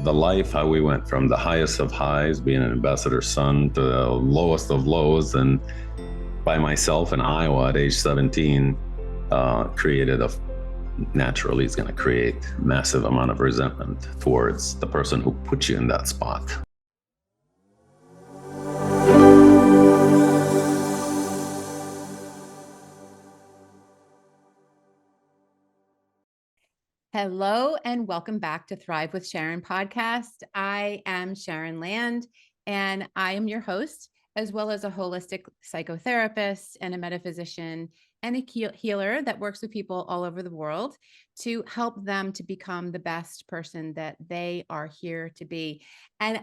the life, how we went from the highest of highs, being an ambassador's son, to the lowest of lows, and by myself in Iowa at age 17, created a naturally is going to create massive amount of resentment towards the person who put you in that spot. Hello and welcome back to Thrive with Sharon podcast. I am Sharon Land and I am your host, as well as a holistic psychotherapist and a metaphysician and a healer that works with people all over the world to help them to become the best person that they are here to be. And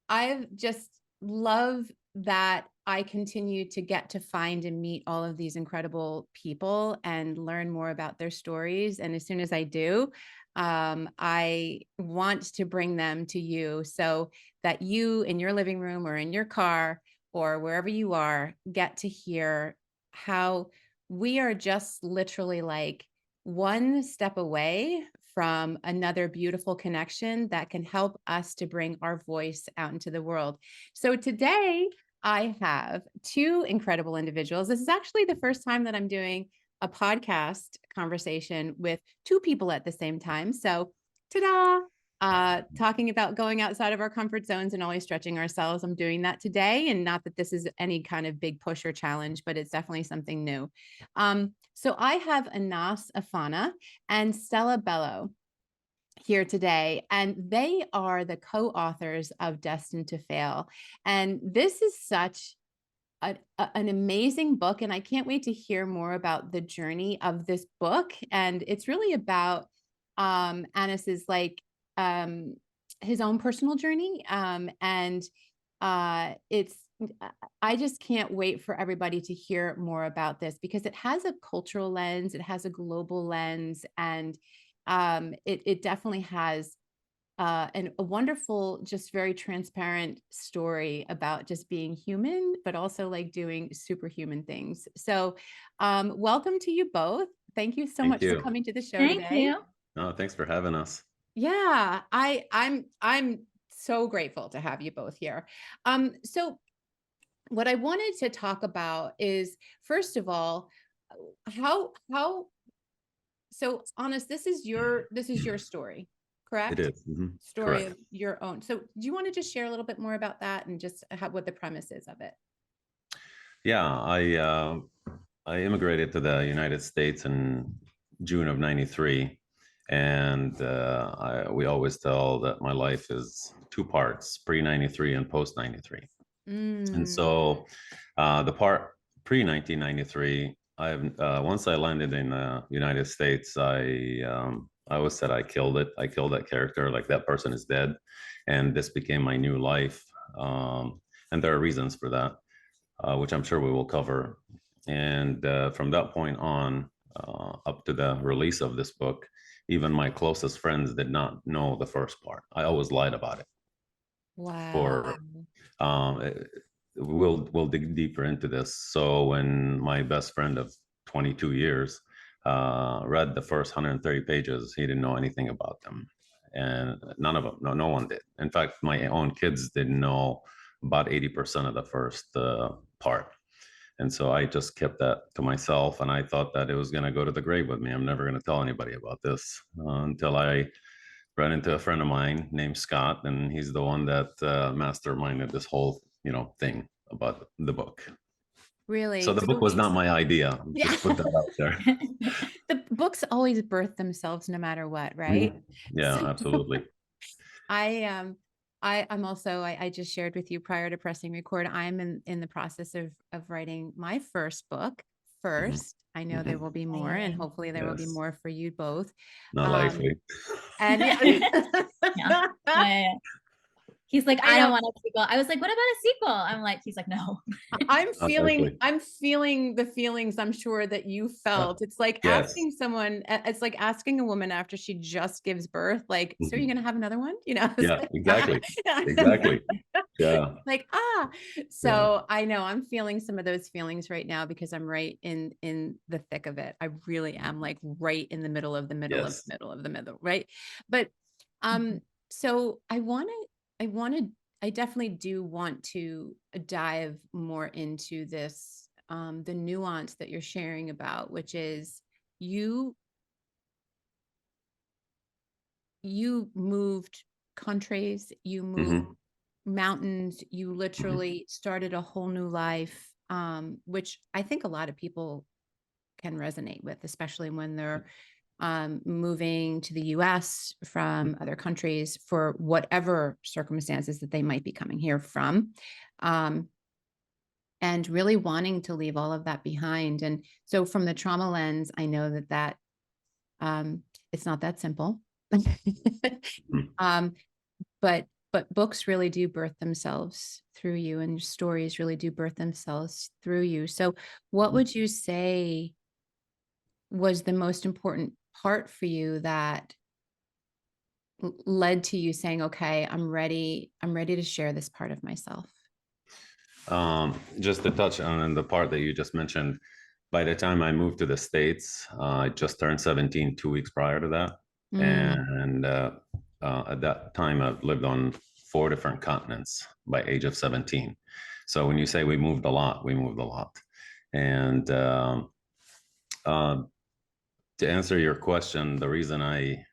I've just love that I continue to get to find and meet all of these incredible people and learn more about their stories. And as soon as I do, I want to bring them to you so that you in your living room or in your car or wherever you are get to hear how we are just literally like one step away from another beautiful connection that can help us to bring our voice out into the world. So today I have two incredible individuals. This is actually the first time that I'm doing a podcast conversation with two people at the same time. So ta-da! Talking about going outside of our comfort zones and always stretching ourselves. I'm doing that today. And not that this is any kind of big push or challenge, but it's definitely something new. So I have Afana and Stella Bellow here today, and they are the co-authors of Destined to Fail. And this is such an amazing book, and I can't wait to hear more about the journey of this book. And it's really about Anis's um, his own personal journey, and it's I just can't wait for everybody to hear more about this because it has a cultural lens, it has a global lens, and it definitely has a wonderful, just very transparent story about just being human, but also like doing superhuman things. So welcome to you both. Thank you so Thank much for you. coming to the show Thank today. you. No, thanks for having us. Yeah, I'm so grateful to have you both here. So what I wanted to talk about is, first of all, how so honest, this is your story, It correct? is. Mhm. Story Correct. of your own. So do you want to just share a little bit more about that and just what the premise is of it? Yeah, I immigrated to the United States in June of '93, and we always tell that my life is two parts: pre '93 and post '93. And Mm, so, the part pre 1993, once I landed in the United States, I always said I killed it. I killed that character, like that person is dead, and this became my new life. And there are reasons for that, which I'm sure we will cover. And from that point on, up to the release of this book, even my closest friends did not know the first part. I always lied about it. wow. For um, we'll dig deeper into this. So when my best friend of 22 years read the first 130 pages, he didn't know anything about them, and none of them, no one did. In fact, my own kids didn't know about 80% of the first part. And so I just kept that to myself, and I thought that it was going to go to the grave with me. I'm never going to tell anybody about this until I ran into a friend of mine named Scott, and he's the one that masterminded this whole, thing about the book. So Really? the book So was not my idea. yeah. Just put that out there. The books always birth themselves no matter what, right? Mhm. Yeah, So absolutely. I I'm also I just shared with you prior to pressing record. I'm in the process of writing my first book Mhm. first. I know there Mhm. will be more, and Exciting. hopefully there will be Yes, more for you both. not Um, likely. and yeah, Yeah. Yeah. He's like, I I don't know want a sequel. I was like, what about a sequel? I'm like, he's like, no. I'm Not feeling likely. I'm feeling the feelings I'm sure that you Yeah. felt. It's like Yes. asking someone, it's like asking a woman after she just gives birth, like, so are you Mhm. gonna have another one? You know, it's Yeah, like, exactly. Exactly. Yeah. like, Yeah. so I know I'm feeling some of those feelings right now because I'm right in the thick of it. I really am, like right in the middle of the middle of Yes. the middle of the middle, right? But um So I definitely do want to dive more into this, the nuance that you're sharing about, which is you you moved countries, you moved Hmm. mountains, you Hmm. literally started a whole new life, which I think a lot of people can resonate with, especially when they're moving to the US from other countries for whatever circumstances that they might be coming here from. Um, and really wanting to leave all of that behind. And so, from the trauma lens, I know that um, it's not that simple. um, but books really do birth themselves through you, and stories really do birth themselves through you. So, what would you say was the most important part for you that led to you saying, okay, I'm ready to share this part of myself? Just to touch on the part that you just mentioned, by the time I moved to the States, I just turned 17 2 weeks prior to that. Mm, And at that time, I've lived on 4 different continents by age of 17. So when you say we moved a lot, we moved a lot. And uh, to answer your question, the reason I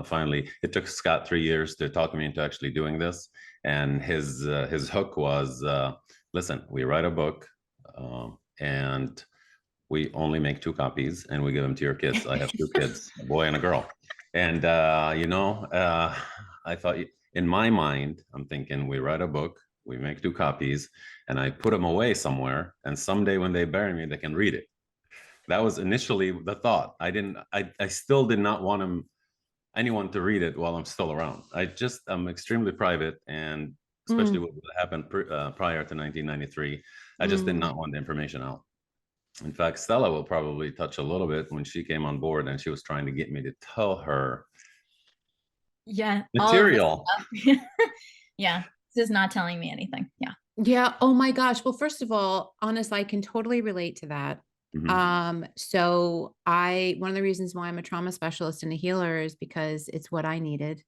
finally, it took Scott 3 years to talk me into actually doing this, and his hook was, listen, we write a book, and we only make 2 copies, and we give them to your kids. I have 2 kids, a boy and a girl, and I thought in my mind, I'm thinking we write a book, we make 2 copies, and I put them away somewhere, and someday when they bury me, they can read it. That was initially the thought. I still did not want anyone to read it while I'm still around. I'm extremely private, and especially mm, what happened prior to 1993, I just did mm. not want the information out. In fact, Stella will probably touch a little bit when she came on board and she was trying to get me to tell her Yeah, all of this material. stuff. Yeah, this is not telling me anything. Yeah. Yeah. Oh my gosh. Well, first of all, honest, I can totally relate to that. Mhm. So one of the reasons why I'm a trauma specialist and a healer is because it's what I needed.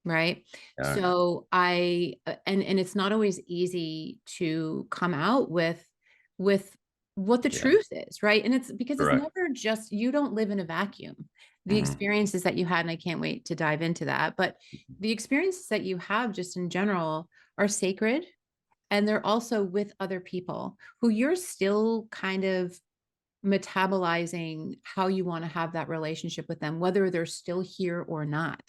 Right. Yeah, So and it's not always easy to come out with what the yeah, truth is, right? And it's because it's correct. never just, you don't live in a vacuum. The Mhm. experiences that you had, and I can't wait to dive into that, but the experiences that you have just in general are sacred, and they're also with other people who you're still kind of metabolizing how you want to have that relationship with them, whether they're still here or not.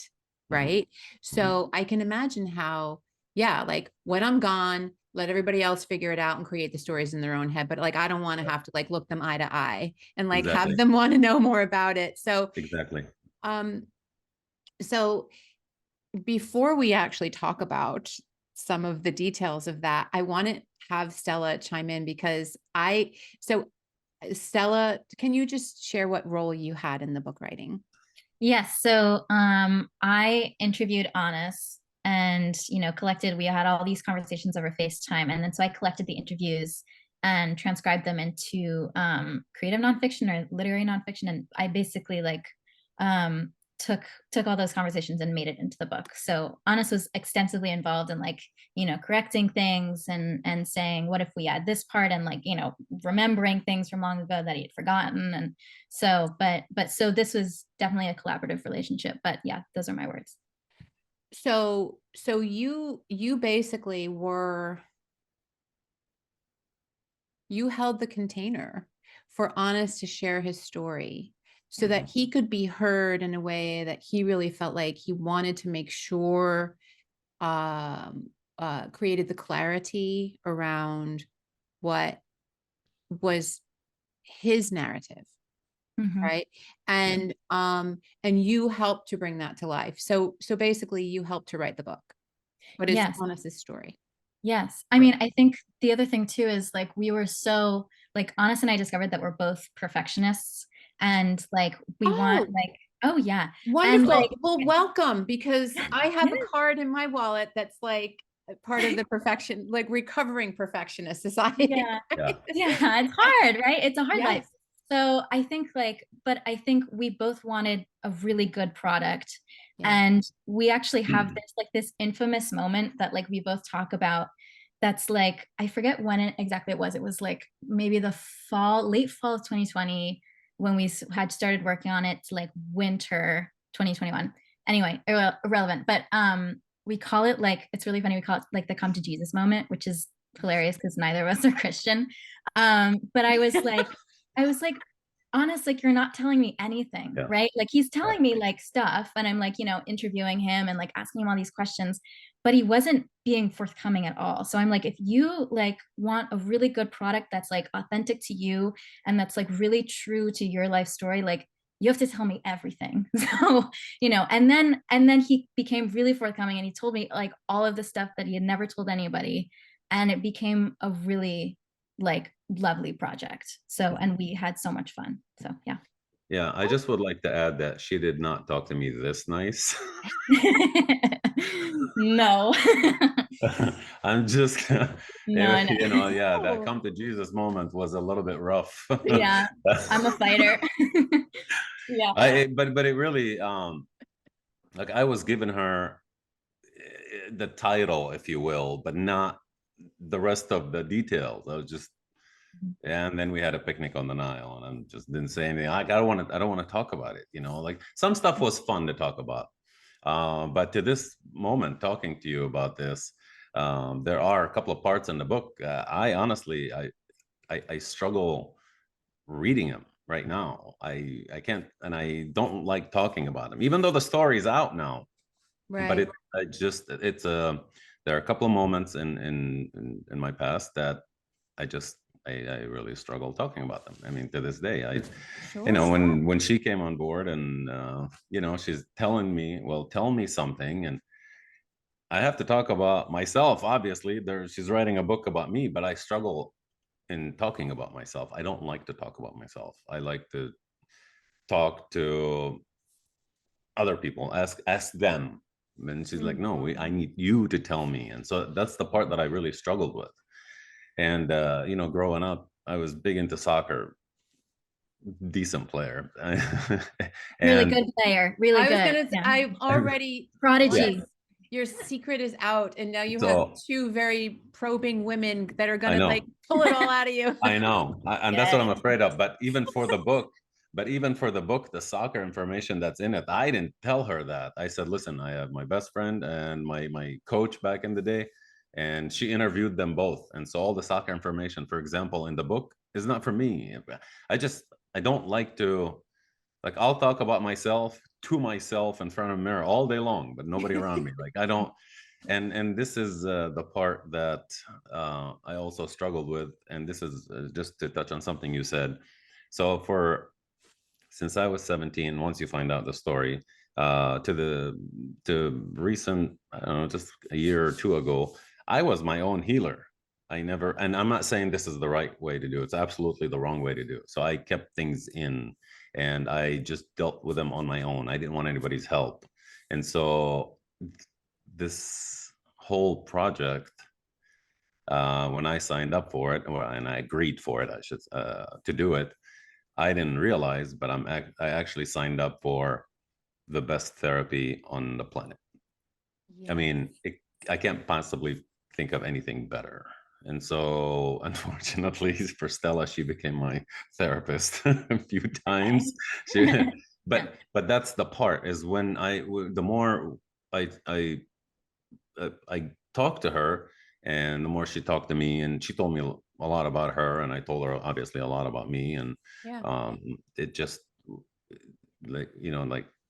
Mhm. Right. Mhm. So I can imagine how, yeah, like when I'm gone, let everybody else figure it out and create the stories in their own head. But like, I don't want to have to like look them eye to eye and like have Exactly. them want to know more about it. Exactly. Um, so before we actually talk about some of the details of that, I want to have Stella chime in because so Stella, can you just share what role you had in the book writing? Yes. So I interviewed Honest and, collected, we had all these conversations over FaceTime. And then so I collected the interviews and transcribed them into creative nonfiction or literary nonfiction. And I basically um, took all those conversations and made it into the book. So Honest was extensively involved in correcting things and saying, what if we add this part, and remembering things from long ago that he had forgotten. And so this was definitely a collaborative relationship. But yeah, those are my words. So you basically you held the container for Honest to share his story so that Mhm. he could be heard in a way that he really felt like he wanted to make sure created the clarity around what was his narrative, Mhm. right? Yeah. And you helped to bring that to life. So basically you helped to write the book, but it's Yes. Honest's story. Yes. I mean, I think the other thing too is we were so Honest and I discovered that we're both perfectionists, and we want Oh, oh yeah. And wonderful. Well, welcome, because I have a yeah, card in my wallet that's like a part of the perfection, like recovering perfectionist society. yeah. Yeah. Yeah, it's hard, right? It's a hard life. Yes. So I think but I think we both wanted a really good product And we actually have this infamous moment that like we both talk about. That's like, I forget when exactly it was. It was like maybe the late fall of 2020 when we had started working on it to like winter 2021. Anyway, irrelevant. But we call it like, it's really funny. We call it like the come to Jesus moment, which is hilarious because neither of us are Christian. But I was like, honest, like you're not telling me anything, right? Like he's telling me like stuff and I'm like, interviewing him and like asking him all these questions, but he wasn't being forthcoming at all. So I'm like, if you like want a really good product that's like authentic to you and that's like really true to your life story, like you have to tell me everything. So, and then he became really forthcoming and he told me like all of the stuff that he had never told anybody. And it became a really like lovely project. So, and we had so much fun. So, yeah. Yeah, I just would like to add that she did not talk to me this nice. No. I'm just, No, that come to Jesus moment was a little bit rough. Yeah, I'm a fighter. Yeah. But it really, like I was giving her the title, if you will, but not the rest of the details. I was just, and then we had a picnic on the Nile, and I just didn't say anything. Like I don't want to talk about it. Like some stuff was fun to talk about, but to this moment, talking to you about this, there are a couple of parts in the book. I honestly, I struggle reading them right now. I can't, and I don't like talking about them, even though the story is out now. Right. But there are a couple of moments in my past that I really struggle talking about them. I mean, to this day, when she came on board and she's telling me, well, tell me something, and I have to talk about myself. Obviously, she's writing a book about me, but I struggle in talking about myself. I don't like to talk about myself. I like to talk to other people, ask them. And she's like, no, I need you to tell me. And so that's the part that I really struggled with. And growing up, I was big into soccer, decent player. Really good player, really good. I was gonna, I'm already prodigy. Your secret is out, and now you have two very probing women that are gonna like pull it all out of you. I know, and that's what I'm afraid of. But even for the book, the soccer information that's in it, I didn't tell her that. I said, listen, I have my best friend and my coach back in the day, and she interviewed them both. And so all the soccer information, for example, in the book is not for me. I don't like to, like, I'll talk about myself to myself in front of a mirror all day long, but nobody around me. Like I don't, and this is the part that I also struggled with. And this is just to touch on something you said. So since I was 17, once you find out the story, to recent, I don't know, just a year or two ago, I was my own healer. And I'm not saying this is the right way to do it. It's absolutely the wrong way to do it. So I kept things in and I just dealt with them on my own. I didn't want anybody's help. And so this whole project, when I signed up for it, and I agreed for it, I should, to do it, I didn't realize, but I actually signed up for the best therapy on the planet. I mean, I can't possibly think of anything better. And so, unfortunately for Stella, she became my therapist a few times. But that's the part, is when the more I talked to her, and the more she talked to me, and she told me a lot about her, and I told her obviously a lot about me, and it just, like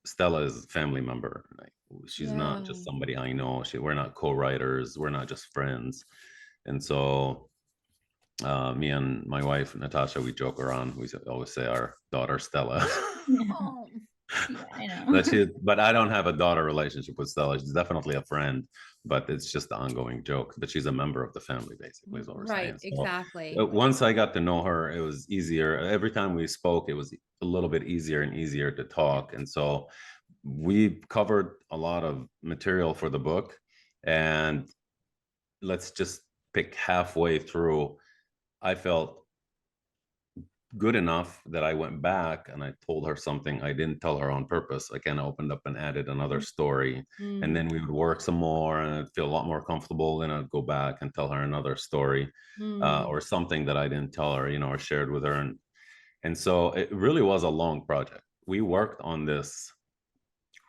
Stella is a family member. Like, she's not just somebody I know. We're not co-writers. We're not just friends. And so me and my wife Natasha, we joke around. We always say our daughter Stella. Yeah, I know. But I don't have a daughter relationship with Stella. She's definitely a friend, but it's just an ongoing joke. But she's a member of the family, basically, is what we're saying. So, exactly. Once I got to know her, it was easier. Every time we spoke, it was a little bit easier and easier to talk. And so we covered a lot of material for the book. And let's just pick halfway through, I felt good enough that I went back and I told her something I didn't tell her on purpose. I kind of opened up and added another story, and then we would work some more, and I'd feel a lot more comfortable. Then I'd go back and tell her another story, or something that I didn't tell her, or shared with her, and so it really was a long project. We worked on this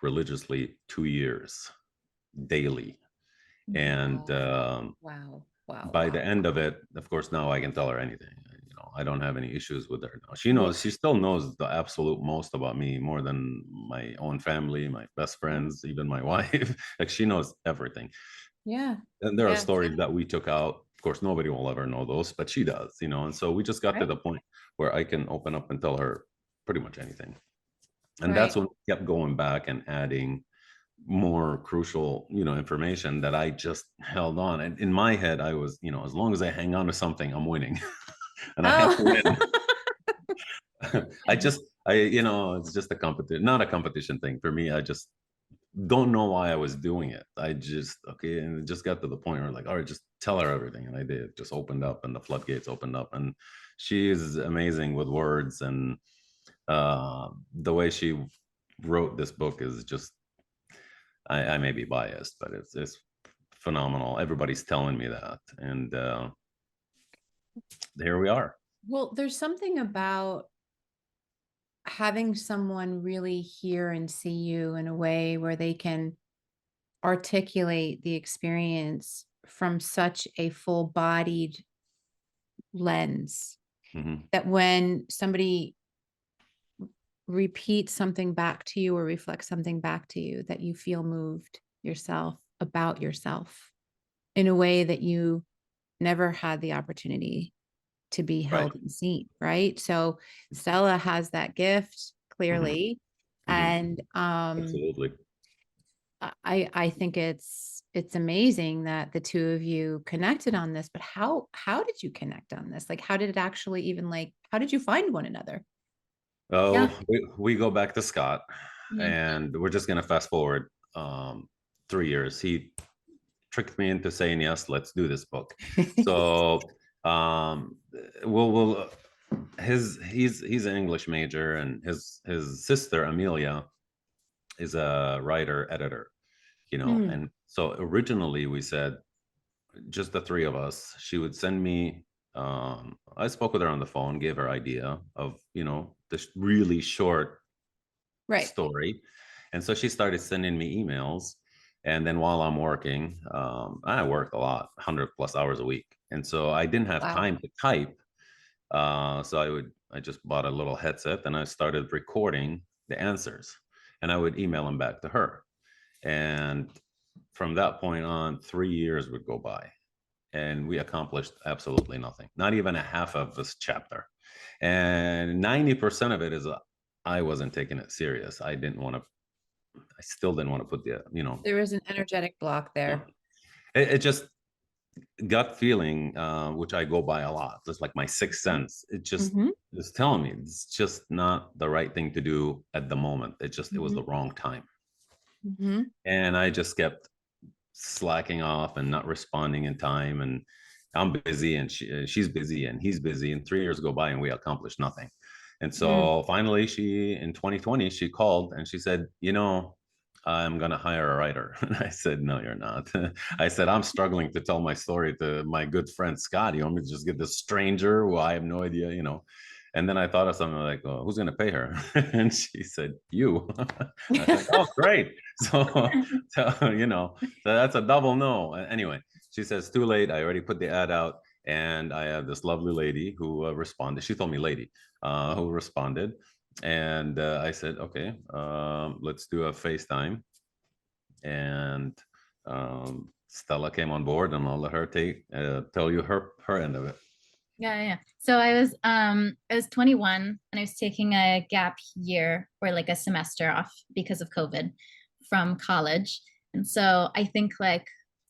religiously 2 years daily, and Wow. Wow. Wow. by Wow. the end of it, of course, now I can tell her anything. I don't have any issues with her now. She Yeah. knows, she still knows the absolute most about me, more than my own family, my best friends, even my wife. Like, she knows everything. Yeah. And there are Yeah. stories that we took out. Of course, nobody will ever know those, but she does, And so we just got to Right. the point where I can open up and tell her pretty much anything. And that's Right. when we kept going back and adding more crucial, information that I just held on. And in my head, I was, as long as I hang on to something, I'm winning. And I have to Oh. win. It's just a competition, not a competition thing for me. I just don't know why I was doing it. Okay. And it just got to the point where, like, all right, just tell her everything. And I did. Just opened up, and the floodgates opened up. And she is amazing with words. And the way she wrote this book is just, I may be biased, but it's phenomenal. Everybody's telling me that. And here we are. Well, there's something about having someone really hear and see you in a way where they can articulate the experience from such a full-bodied lens Mhm. that when somebody repeats something back to you or reflects something back to you, that you feel moved yourself about yourself in a way that you never had the opportunity to be Right. held and seen, right? So Stella has that gift Mhm. clearly. Mhm. And Absolutely. I think it's amazing that the two of you connected on this, but how did you connect on this? Like, how did it actually even, like, how did you find one another? Yeah. Oh, we go back to Scott, Mhm. and we're just gonna fast forward 3 years. He tricked me into saying yes, let's do this book. So we'll he's an English major, and his sister Amelia is a writer editor, Hmm. and so originally we said just the three of us. She would send me, I spoke with her on the phone, gave her idea of, this really short Right. story. And so she started sending me emails. And then while I'm working, I work a lot, 100 plus hours a week. And so I didn't have Wow. time to type. So I just bought a little headset, and I started recording the answers, and I would email them back to her. And from that point on, 3 years would go by, and we accomplished absolutely nothing, not even a half of this chapter. And 90% of it is I wasn't taking it serious. I still didn't want to put There is an energetic block yeah. there. It just gut feeling, which I go by a lot. It's like my sixth sense. It just Mm-hmm. is telling me it's just not the right thing to do at the moment. It was Mm-hmm. the wrong time. Mm-hmm. And I just kept slacking off and not responding in time. And I'm busy, and she's busy, and he's busy. And 3 years go by, and we accomplished nothing. And Mm. so finally, in 2020, she called and she said, I'm going to hire a writer. And I said, no, you're not. I said, I'm struggling to tell my story to my good friend Scott. You want me to just get this stranger who I have no idea. And then I thought of something like, oh, who's going to pay her? And she said, you. I said, oh, great. So that's a double no. Anyway, she says, too late. I already put the ad out. And I had this lovely lady who responded. She told me lady, who responded. And I said, okay, let's do a FaceTime. And Stella came on board, and I'll let her tell you her end of it. Yeah. So I was 21 and I was taking a gap year or like a semester off because of COVID from college. And so I think like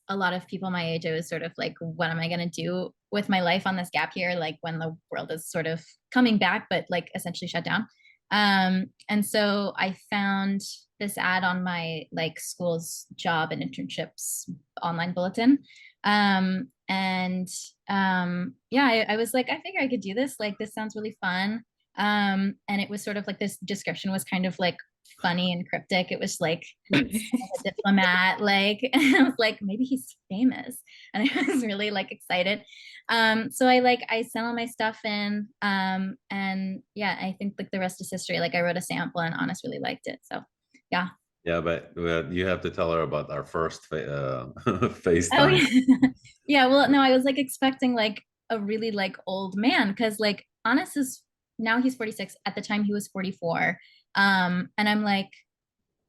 a lot of people my age, I was sort of like, what am I going to do with my life on this gap year? Like when the world is sort of coming back, but like essentially shut down. And so I found this ad on my like school's job and internships online bulletin And yeah, I was like, I figure I could do this. Like, this sounds really fun. And it was sort of like, this description was kind of like funny and cryptic. It was like a diplomat, like, and I was like, maybe he's famous. And I was really like excited. So I sent all my stuff in. And yeah, I think like the rest is history. Like, I wrote a sample and Honest really liked it. So yeah. Yeah, but you have to tell her about our first Oh FaceTime. yeah. Yeah, well, no, I was like expecting like a really like old man, because like Honest is now he's 46. At the time he was 44. And I'm like,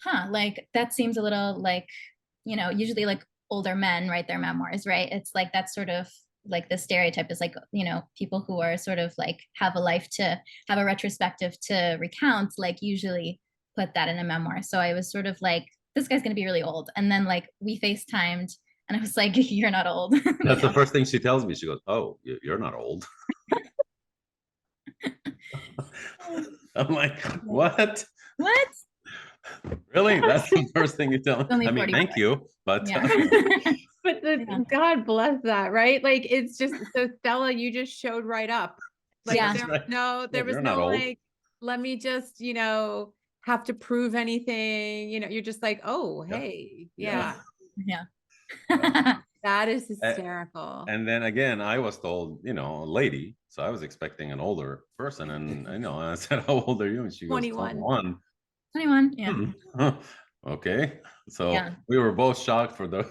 huh, like that seems a little like, usually like older men write their memoirs, right? It's like that's sort of like the stereotype is like, people who are sort of like have a life to have a retrospective to recount, like usually put that in a memoir. So I was sort of like, this guy's gonna be really old. And then like we FaceTimed and I was like, you're not old. That's the first thing she tells me. She goes, "Oh, you're not old." I'm like, "What? What? Really? That's the first thing you tell me?" Only I mean, 41. thank you, but Yeah. But Yeah. God bless that, right? Like it's just so Stella, you just showed right up. Like Yeah. That's right. there was You're not no old. like, let me just, have to prove anything. You're just like, oh, Yeah. hey, Yeah. Yeah. that is A- hysterical. And then again, I was told, a lady, so I was expecting an older person, and I said, "How old are you?" And she goes, 21. 21. 21. Yeah. Okay, so Yeah. we were both shocked for the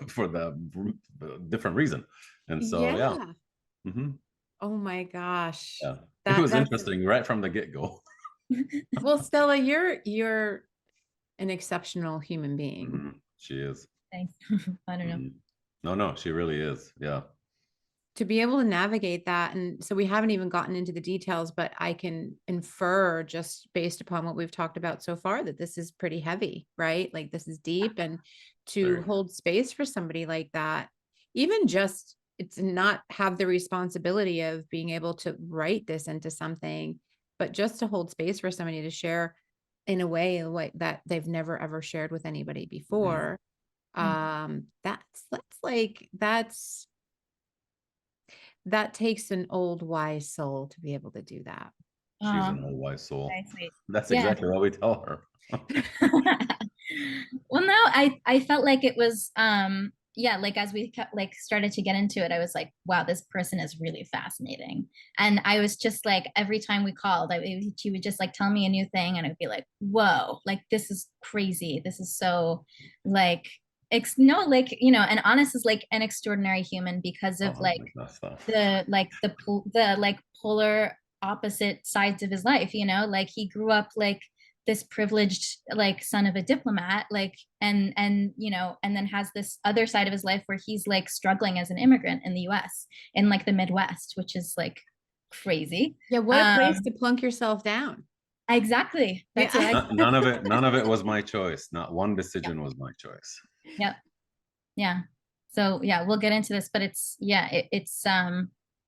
different reason, and so yeah. Yeah. Mhm. Oh my gosh. Yeah, it was That's interesting right from the get-go. well, Stella, you're an exceptional human being. She is. Thanks. I don't know. No, she really is. Yeah. To be able to navigate that. And so we haven't even gotten into the details, but I can infer just based upon what we've talked about so far that this is pretty heavy, right? Like this is deep. And to Very. hold space for somebody like that, even just it's not have the responsibility of being able to write this into something, but just to hold space for somebody to share in a way like that they've never ever shared with anybody before. That's that takes an old wise soul to be able to do that. She's an old wise soul. Very sweet. That's Yeah. exactly what we tell her. Well, no, I felt like it was yeah, like as we kept, like started to get into it, I was like, wow, this person is really fascinating. And I was just like, every time we called, she would just like tell me a new thing and I'd be like, whoa, like this is crazy. This is so like no, like, and Honest is like an extraordinary human because of like Stuff. the like polar opposite sides of his life, like he grew up like this privileged like son of a diplomat, like and and then has this other side of his life where he's like struggling as an immigrant in the US in like the Midwest, which is like crazy. Yeah, what a place to plunk yourself down. Exactly. That's Yeah. what None of it was my choice. Not one decision was my choice. Yep. Yeah. So yeah, we'll get into this, but it's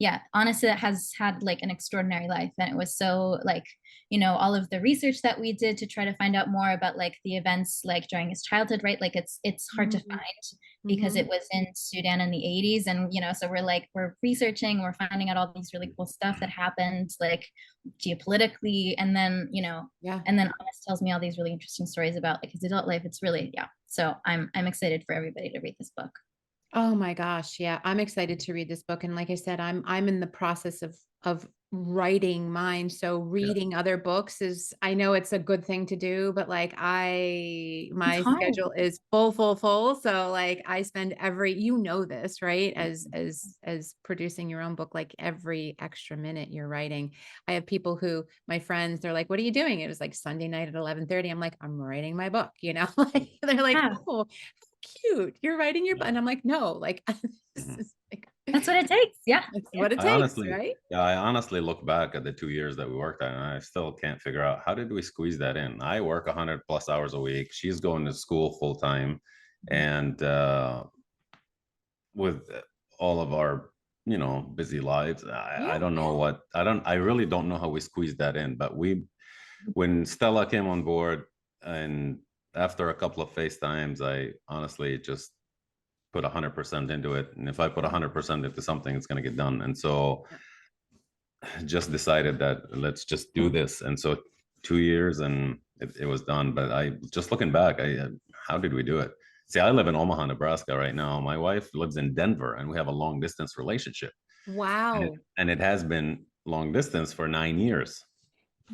yeah, honestly, it has had like an extraordinary life. And it was so like, all of the research that we did to try to find out more about like the events like during his childhood, right? Like it's hard to find because it was in Sudan in the 80s. And so we're researching, we're finding out all these really cool stuff that happened like geopolitically. And then, and then Honest tells me all these really interesting stories about like his adult life. It's really, yeah. So I'm excited for everybody to read this book. Oh my gosh. Yeah. I'm excited to read this book. And like I said, I'm in the process of writing mine. So reading other books I know it's a good thing to do, but like my schedule is full. So like I spend this, right? As producing your own book, like every extra minute you're writing. I have people my friends, they're like, what are you doing? It was like Sunday night at 11:30. I'm like, I'm writing my book, like they're like, oh, cute. You're writing your book. And I'm like, no, like, this is like that's what it takes. Yeah. That's what it takes, right? Yeah, I honestly look back at the 2 years that we worked on, and I still can't figure out how did we squeeze that in. I work 100+ hours a week. She's going to school full time, and with all of our busy lives, I don't know what I really don't know how we squeezed that in. But when Stella came on board, and after a couple of FaceTimes, I honestly just put 100% into it. And if I put 100% into something, it's going to get done. And so just decided that let's just do this. And so 2 years and it was done. But I just looking back, how did we do it? See, I live in Omaha, Nebraska right now. My wife lives in Denver and we have a long distance relationship. Wow. And it has been long distance for 9 years.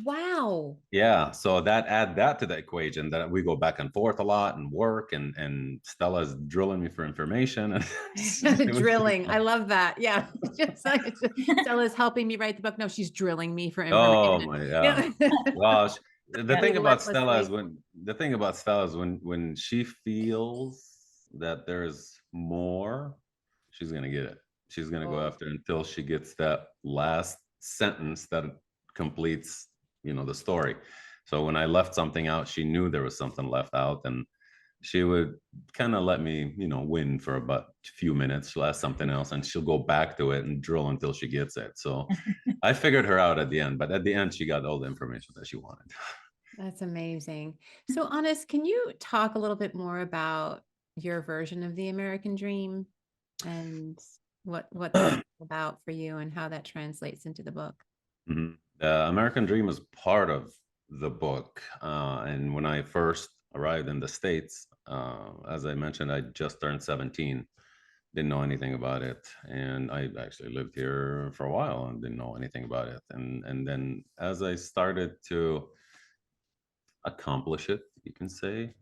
Wow. Yeah, so add that to the equation, that we go back and forth a lot and work, and Stella's drilling me for information. And it was pretty Drilling. I fun. love that. Yeah. Just like Stella's helping me write the book. No, she's drilling me for Oh information. my Yeah. gosh. The thing about Stella is Relentlessly. when she feels that there's more, she's gonna get it. She's gonna go Oh, after it until she gets that last sentence that completes, the story. So when I left something out, she knew there was something left out, and she would kind of let me, win for about a few minutes. She'll ask something else, and she'll go back to it and drill until she gets it. So I figured her out at the end, but at the end, she got all the information that she wanted. that's amazing. So, Honest, can you talk a little bit more about your version of the American dream and what that's about for you and how that translates into the book? Mhm. The American Dream is part of the book. And when I first arrived in the States, as I mentioned, I just turned 17, didn't know anything about it. And I actually lived here for a while and didn't know anything about it. And then as I started to accomplish it, you can say,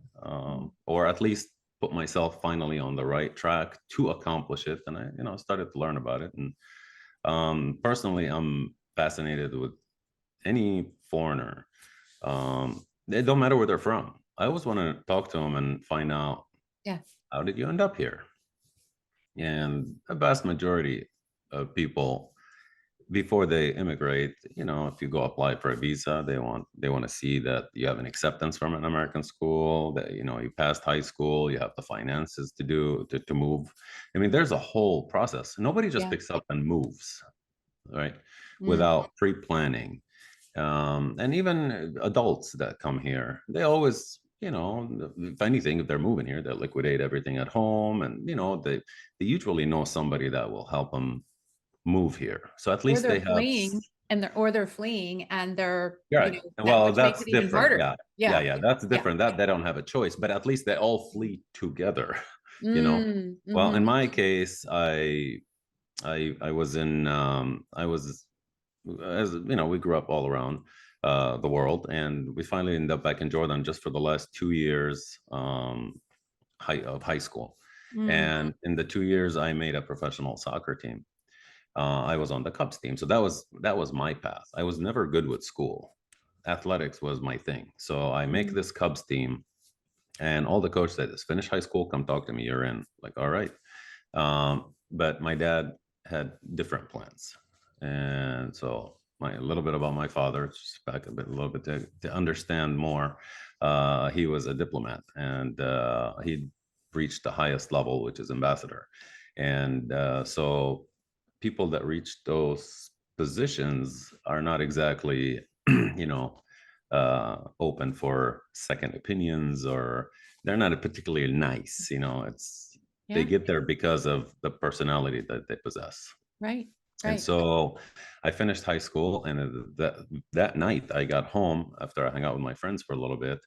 or at least put myself finally on the right track to accomplish it. And I started to learn about it. And personally, I'm fascinated with any foreigner. It don't matter where they're from. I always want to talk to them and find out, Yeah. how did you end up here? And a vast majority of people, before they immigrate, if you go apply for a visa, they want to see that you have an acceptance from an American school, that you passed high school, you have the finances to move. I mean, there's a whole process. Nobody just Yeah. picks up and moves, right? Mm, Without pre-planning. And even adults that come here, they always, if anything, if they're moving here, they'll liquidate everything at home, and they usually know somebody that will help them move here. So at or least they they're have. fleeing they're fleeing and they're, Right. that Well, which makes that's it even different. harder. Yeah. Yeah, Yeah. yeah, that's Yeah. different. That they don't have a choice, but at least they all flee together, you know. Mm, Well, in mhm. my case, I was in I was as we grew up all around the world, and we finally ended up back in Jordan just for the last 2 years high school. Mm, And in the 2 years, I made a professional soccer team. I was on the Cubs team, so that was my path. I was never good with school. Athletics was my thing. So I make mm, this Cubs team, and all the coach said is, finish high school, come talk to me. You're in. Like, all right. But my dad had different plans, and so a little bit about my father, just back a little bit to understand more. He was a diplomat, and he reached the highest level, which is ambassador. And so people that reach those positions are not exactly, open for second opinions, or they're not particularly nice. They yeah. get there because of the personality that they possess. Right. And Right. so I finished high school, and that night I got home after I hung out with my friends for a little bit,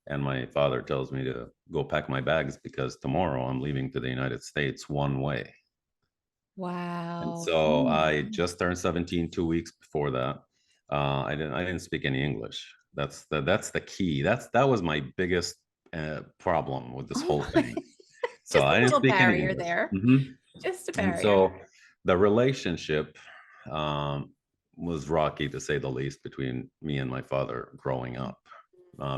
and my father tells me to go pack my bags because tomorrow I'm leaving to the United States one way. And Wow. Oh so my I God. just turned 17 2 weeks before that. I didn't speak any English. That's the key. That was my biggest problem with this Oh whole my, thing. So just a I didn't little speak any barrier English. there. Mhm. Just a And barrier. so the relationship was rocky, to say the least, between me and my father growing up.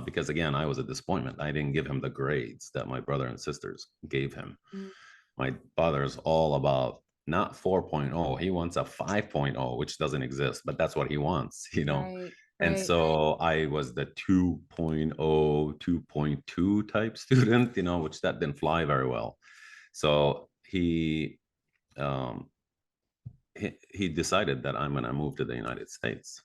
Because again, I was a disappointment. I didn't give him the grades that my brother and sisters gave him. Mm, My father's all about not 4.0. He wants a 5.0, which doesn't exist, but that's what he wants. right. And Right. so I was the 2.0, 2.2 type student, which that didn't fly very well. So um, he decided that I'm going to move to the United States.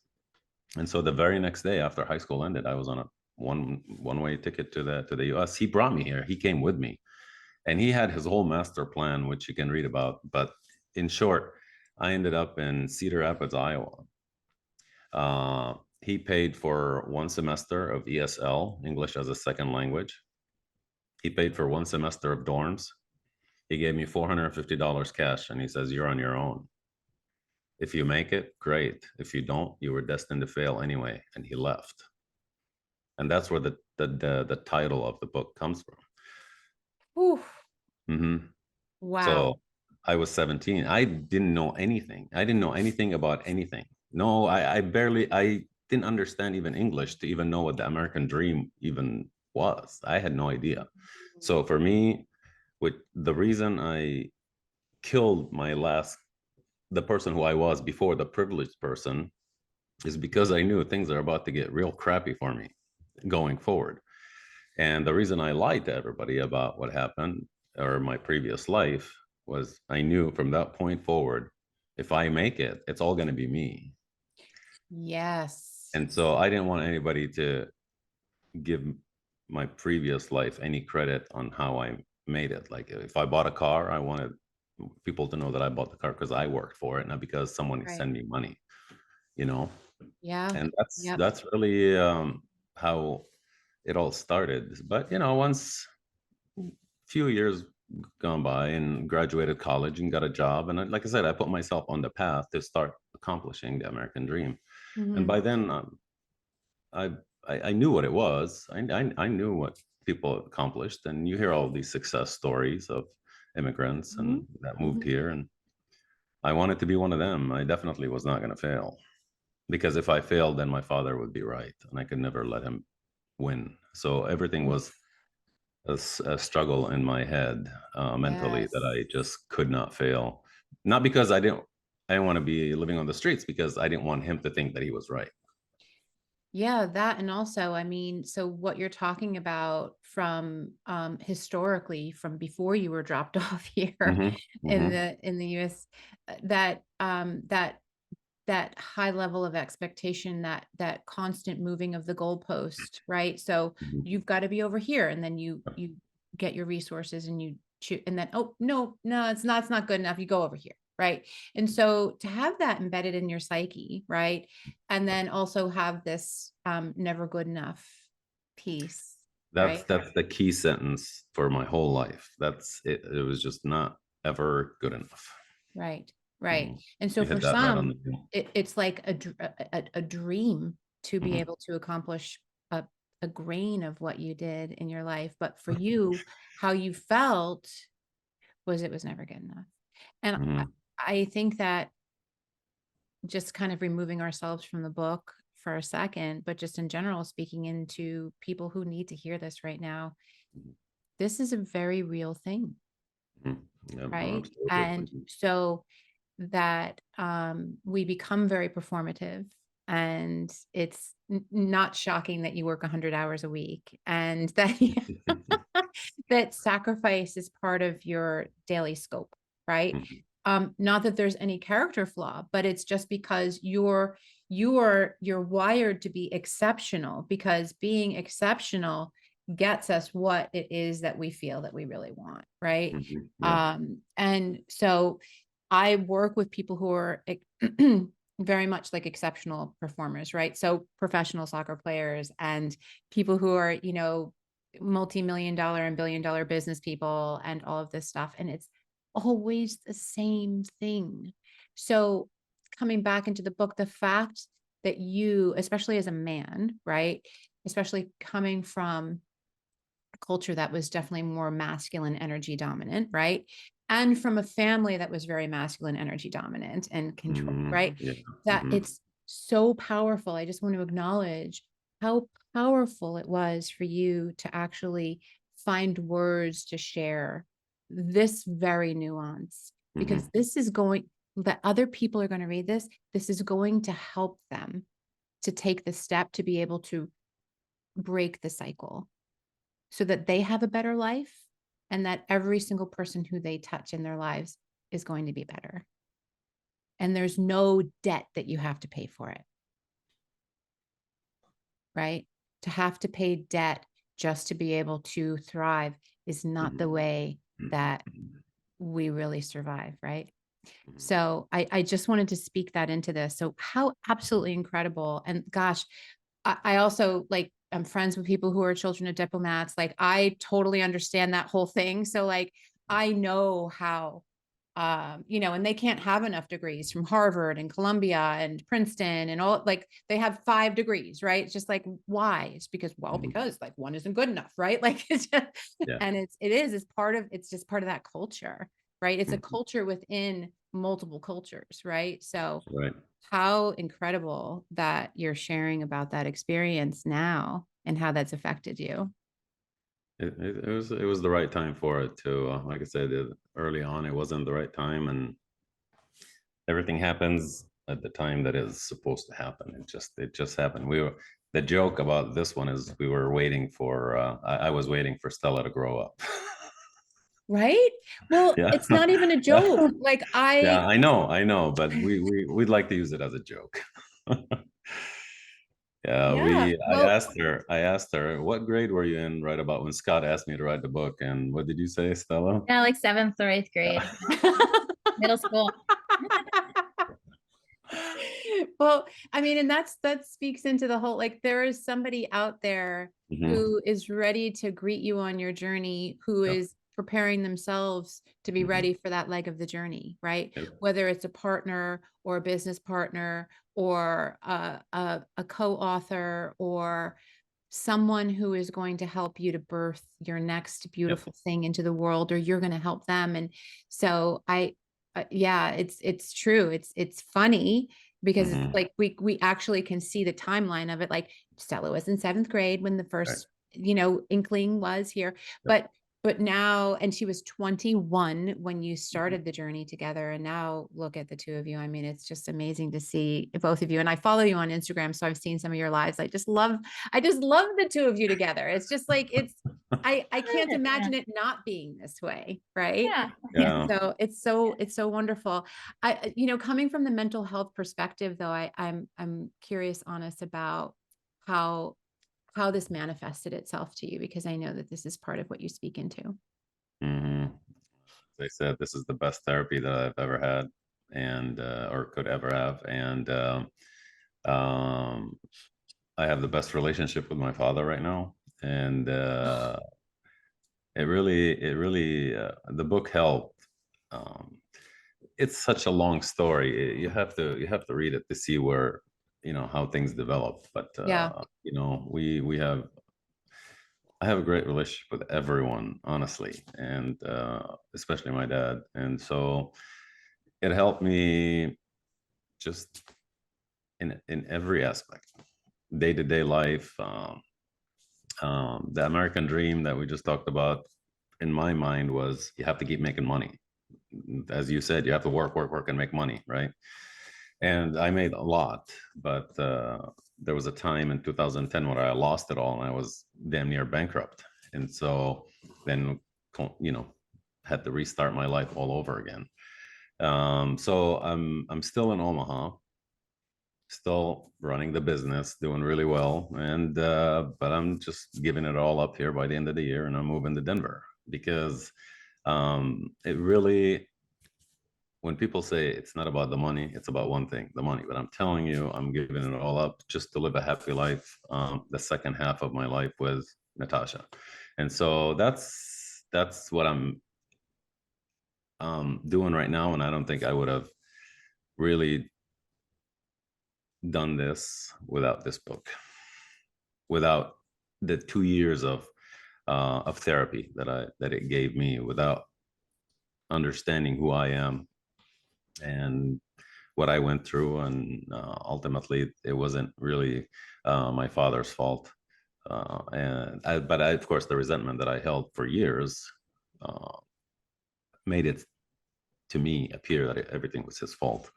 And so the very next day after high school ended, I was on a one way ticket to the US. He brought me here. He came with me. And he had his whole master plan, which you can read about. But in short, I ended up in Cedar Rapids, Iowa. He paid for 1 semester of ESL, English as a second language. He paid for 1 semester of dorms. He gave me $450 cash, and he says, "You're on your own. If you make it, great. If you don't, you were destined to fail anyway." And he left. And that's where the title of the book comes from. Ooh, Mm-hmm. wow. So I was 17. I didn't know anything. I didn't know anything about anything. No, I didn't understand even English to even know what the American dream even was. I had no idea. So for me, with the reason I killed the person who I was before, the privileged person, is because I knew things are about to get real crappy for me going forward. And the reason I lied to everybody about what happened or my previous life was I knew from that point forward, if I make it, it's all going to be me. Yes. And so I didn't want anybody to give my previous life any credit on how I made it. Like if I bought a car, I wanted people to know that I bought the car because I worked for it, not because someone Right. sent me money, you know? Yeah. And Yep. that's really how it all started. But once a few years gone by and graduated college and got a job, and like I said, I put myself on the path to start accomplishing the American dream. And Mhm. by then, I, I knew what it was. I knew what people accomplished, and you hear all these success stories of immigrants and Mhm. that moved Mhm. here, and I wanted to be one of them. I definitely was not going to fail, because if I failed, then my father would be right, and I could never let him win. So everything was Oof. a struggle in my head mentally that Yes. I just could not fail. Not because I didn't want to be living on the streets, because I didn't want him to think that he was right. Yeah, that, and also, I mean, so what you're talking about from historically from before you were dropped off here Hmm. in Hmm. the US, that high level of expectation, that constant moving of the goalpost, right? So Hmm. you've got to be over here, and then you get your resources and you choose, and then, oh no, it's not good enough, you go over here, right? And so to have that embedded in your psyche, right, and then also have this never good enough piece, That's right? that's the key sentence for my whole life. That's it. It was just not ever good enough. Right, right. Mm. And so You for hit that right on the some, nail. it's like a dream to be Mhm. able to accomplish a, a grain of what you did in your life. But for you, how you felt was it was never good enough. And Mhm. I think that just kind of removing ourselves from the book for a second, but just in general, speaking into people who need to hear this right now, this is a very real thing, Mhm. Yeah, no, right? absolutely. And so that we become very performative, and it's not shocking that you work 100 hours a week, and that that sacrifice is part of your daily scope, right? Mhm. Not that there's any character flaw, but it's just because you're wired to be exceptional, because being exceptional gets us what it is that we feel that we really want, right? Mhm. Yeah. And so I work with people who are very much like exceptional performers, right? So professional soccer players and people who are, multi-million dollar and billion-dollar business people and all of this stuff. And it's always the same thing. So coming back into the book, the fact that you, especially as a man, right, especially coming from culture that was definitely more masculine energy dominant, right? And from a family that was very masculine energy dominant and control, Mhm. right? Yeah. That Mhm. it's so powerful. I just want to acknowledge how powerful it was for you to actually find words to share this very nuance, because Mhm. this is going, that other people are going to read this. This is going to help them to take the step to be able to break the cycle so that they have a better life, and that every single person who they touch in their lives is going to be better. And there's no debt that you have to pay for it, right? To have to pay debt just to be able to thrive is not the Mhm. way that we really survive, right? Mhm. So I just wanted to speak that into this. So how absolutely incredible. And gosh, I also like, I'm friends with people who are children of diplomats. Like I totally understand that whole thing. So like, I know how, and they can't have enough degrees from Harvard and Columbia and Princeton and all, like they have 5 degrees, right? It's just like, why? It's because, well, Mhm. because like one isn't good enough, right? Like it's just, Yeah. and it's just part of that culture, right? It's a Mhm. culture within multiple cultures, right? So Right. how incredible that you're sharing about that experience now and how that's affected you. It was the right time for it too. Like I said, early on, it wasn't the right time, and everything happens at the time that is supposed to happen. It just happened. The joke about this one is we were waiting for I was waiting for Stella to grow up. Right? Well, Yeah. it's not even a joke. Like Yeah, I know, but we'd like to use it as a joke. Yeah, yeah, well, I asked her, what grade were you in right about when Scott asked me to write the book? And what did you say, Stella? Yeah, like 7th or 8th Yeah. grade, middle school. well, I mean, and that speaks into the whole, like there is somebody out there Mhm. who is ready to greet you on your journey, who Yep. is preparing themselves to be Mhm. ready for that leg of the journey, right? Yep. Whether it's a partner or a business partner or a co-author or someone who is going to help you to birth your next Yep. beautiful thing into the world, or you're going to help them. And so yeah, it's true. It's funny because it's Mhm. like we actually can see the timeline of it. Like Stella was in 7th grade when the Right. first, inkling was here, Yep. but now, and she was 21 when you Mhm. started the journey together. And now look at the two of you. I mean, it's just amazing to see both of you. And I follow you on Instagram, so I've seen some of your lives. I just love the two of you together. It's just like, I can't Good, yeah. imagine it not being this way, right? Yeah. Yeah. So it's so wonderful. Coming from the mental health perspective, though, I'm curious, honest, about how this manifested itself to you, because I know that this is part of what you speak into. Mhm. They said this is the best therapy that I've ever had, and or could ever have, and um, I have the best relationship with my father right now, and the book helped. Um, it's such a long story. You have to read it to see where how things develop. But Yeah. we have I have a great relationship with everyone, honestly, and especially my dad. And so it helped me just in every aspect, day to day life. The American dream that we just talked about, in my mind, was you have to keep making money. As you said, you have to work, work, work, and make money, right? And I made a lot, but there was a time in 2010 where I lost it all, and I was damn near bankrupt. And so then, had to restart my life all over again. So I'm still in Omaha, still running the business, doing really well, and but I'm just giving it all up here by the end of the year, and I'm moving to Denver because it really, when people say it's not about the money, it's about one thing, the money. But I'm telling you, I'm giving it all up just to live a happy life. The second half of my life with Natasha, and so that's what I'm doing right now. And I don't think I would have really done this without this book, without the 2 years of therapy that it gave me, without understanding who I am and what I went through, and ultimately, it wasn't really my father's fault. Of course, the resentment that I held for years uh, made it to me appear that everything was his fault.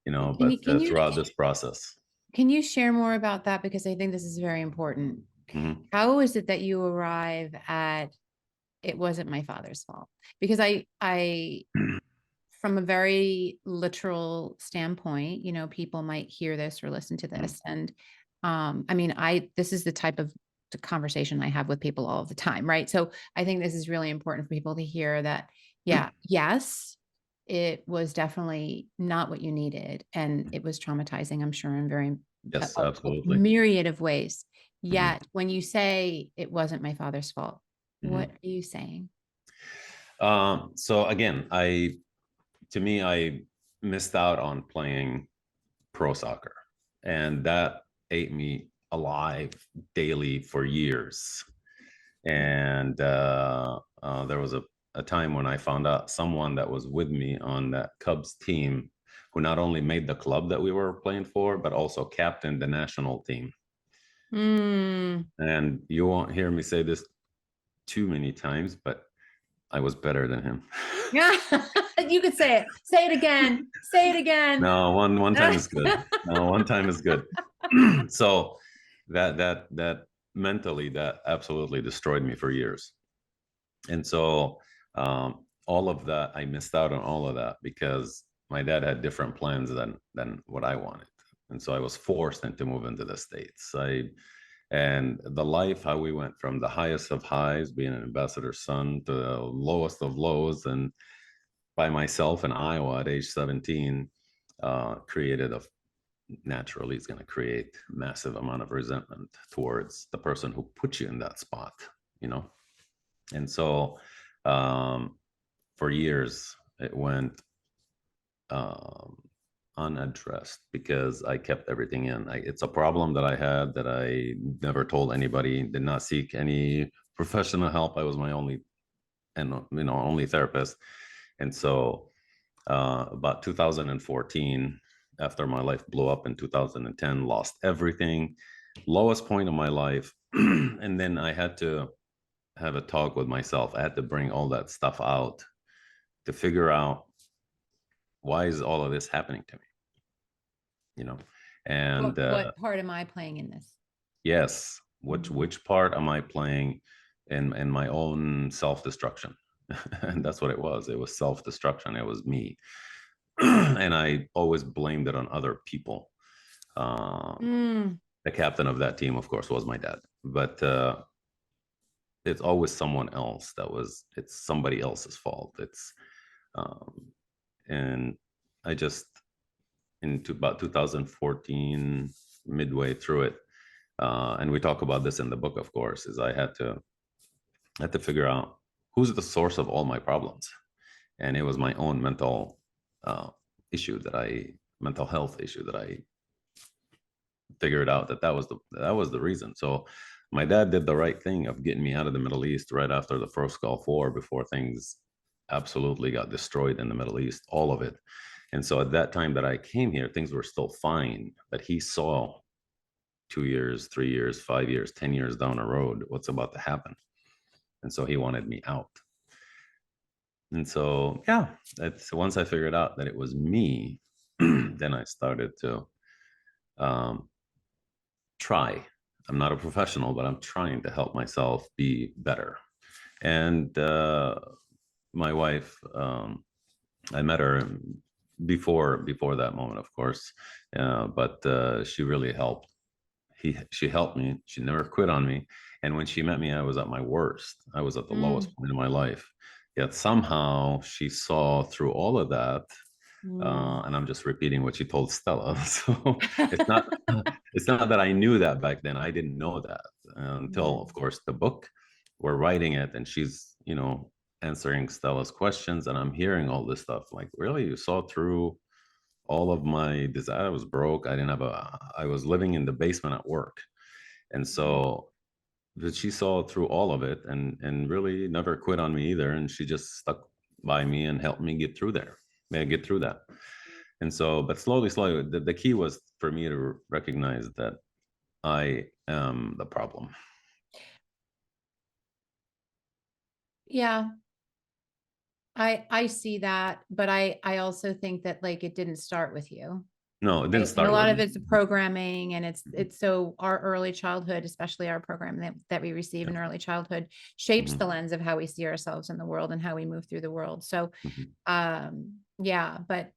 Can But you can you throughout this process, can you share more about that, because I think this is very important. mhm, How is it that you arrive at it wasn't my father's fault? Because I from a very literal standpoint, people might hear this or listen to mhm, this, and I mean, this is the type of a conversation I have with people all the time. Right. So I think this is really important for people to hear that. Yeah. Yes, it was definitely not what you needed. And it was traumatizing, I'm sure, in very Yes, a absolutely. myriad of ways. Mhm, Yet when you say it wasn't my father's fault, what mhm. are you saying? So again, to me, I missed out on playing pro soccer, and that ate me alive daily for years. And there was a time when I found out someone that was with me on that Cubs team who not only made the club that we were playing for, but also captained the national team. Mm. And you won't hear me say this too many times, but I was better than him. Yeah, you could say it. Say it again. Say it again. No, one time is good. No, one time is good. So that mentally, that absolutely destroyed me for years. And so all of that, I missed out on all of that because my dad had different plans than what I wanted. And so I was forced into move into the States. And the life, how we went from the highest of highs, being an ambassador's son, to the lowest of lows, and by myself in Iowa at age 17, created a naturally is going to create massive amount of resentment towards the person who put you in that spot, you know. And so um, for years it went um, unaddressed because I kept everything in. It's a problem that I had that I never told anybody, did not seek any professional help. I was my only and only therapist. And so about 2014, after my life blew up in 2010, lost everything, lowest point of my life. And then I had to have a talk with myself. I had to bring all that stuff out to figure out why is all of this happening to me, you know? And What part am I playing in this? yes, Mhm. which part am I playing in my own self-destruction? And that's what it was. It was self-destruction. It was me. And I always blamed it on other people. Mm. The captain of that team, of course, was my dad, but it's always someone else it's somebody else's fault. Um, and I just, into about 2014, midway through it, and we talk about this in the book, of course, is I had to figure out who's the source of all my problems. And it was my own uh, issue mental health issue that I figured out that was the reason. So my dad did the right thing of getting me out of the Middle East right after the first Gulf War, before things absolutely got destroyed in the Middle East, all of it. And so at that time that I came here, things were still fine, but he saw 2 years, 3 years, 5 years, 10 years down the road what's about to happen. And so he wanted me out. And so, yeah, that's once I figured out that it was me, then I started to um, try. I'm not a professional, but I'm trying to help myself be better. And my wife, I met her before that moment, of course, but she really helped. She helped me. She never quit on me. And when she met me, I was at my worst. I was at the Mm. lowest point in my life. Yet somehow she saw through all of that, Mm. and I'm just repeating what she told Stella. So it's not it's not that I knew that back then. I didn't know that until, of Mm. course, the book. We're writing it, and she's answering Stella's questions, and I'm hearing all this stuff. Like, really, you saw through all of my desire. I was broke. I didn't have a. I was living in the basement at work, and so. But she saw through all of it, and really never quit on me either. And she just stuck by me and helped me get through there. Get through that. And so, but slowly, the key was for me to recognize that I am the problem. Yeah, I see that, but I also think that like it didn't start with you. No, it didn't Right. And a start with lot of me. it's programming, and it's so our early childhood, especially our program that we receive Yeah. in early childhood, shapes the Mhm, lens of how we see ourselves in the world and how we move through the world. So mhm, yeah, but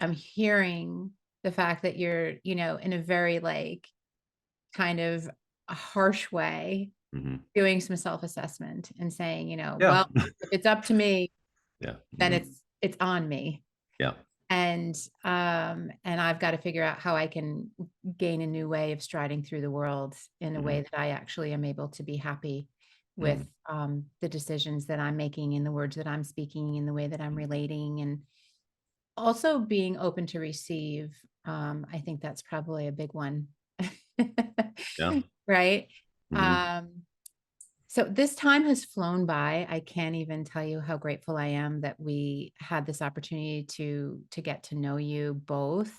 I'm hearing the fact that you're, in a very like kind of a harsh way, Mhm. doing some self-assessment and saying, Yeah. well, if it's up to me, Yeah. then Mhm. it's on me. Yeah. And I've got to figure out how I can gain a new way of striding through the world in a Mhm. way that I actually am able to be happy with the decisions that I'm making, in the words that I'm speaking, in the way that I'm relating, and also being open to receive. I think that's probably a big one. Yeah. Right. Mhm. So this time has flown by. I can't even tell you how grateful I am that we had this opportunity to get to know you both,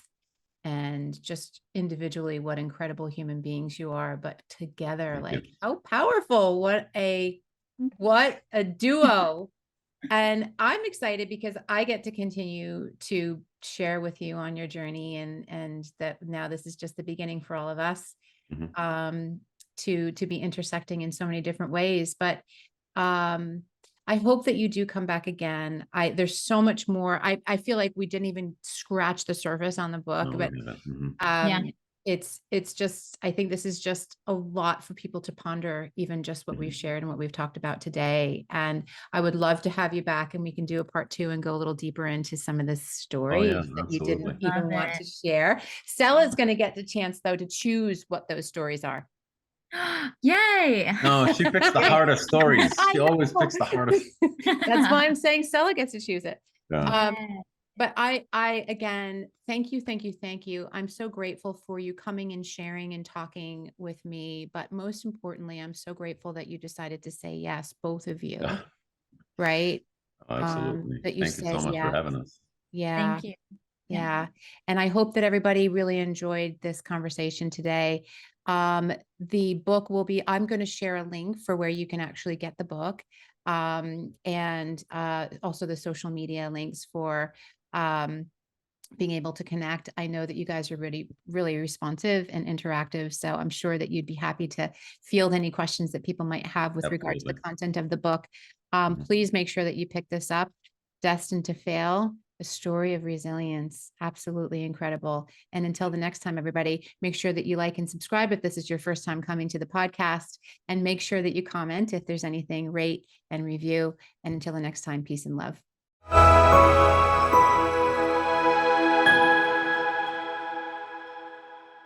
and just individually what incredible human beings you are, but together, Thank you. like how powerful, what a duo. And I'm excited because I get to continue to share with you on your journey, and that now this is just the beginning for all of us, Mhm. to be intersecting in so many different ways. But um I hope that you do come back again. There's so much more. I feel like we didn't even scratch the surface on the book, No, we but haven't. Mhm. Yeah. it's just, I think this is just a lot for people to ponder, even just what we've Mhm. shared and what we've talked about today. And I would love to have you back, and we can do a part 2 and go a little deeper into some of the Oh, yeah, stories that you didn't absolutely. even Love want it. to share. Stella's going to get the chance, though, to choose what those stories are. Yay. No, she picks the Yay. hardest stories. I She always know. picks the hardest. That's why I'm saying Stella gets to choose it. Yeah. Yeah. But I again, thank you, thank you, thank you. I'm so grateful for you coming and sharing and talking with me. But most importantly, I'm so grateful that you decided to say yes, both of you, Yeah. right? Oh, absolutely. That you Thank you so said much for yes. having us. Yeah. Thank you. Yeah. Yeah. And I hope that everybody really enjoyed this conversation today. The book will be, I'm going to share a link for where you can actually get the book. And also the social media links for being able to connect. I know that you guys are really, really responsive and interactive. So I'm sure that you'd be happy to field any questions that people might have with regard to the Absolutely. content of the book. Mhm. Please make sure that you pick this up. Destined to Fail, a story of resilience. Absolutely incredible. And until the next time, everybody, make sure that you like and subscribe if this is your first time coming to the podcast, and make sure that you comment if there's anything, rate and review. And until the next time, peace and love.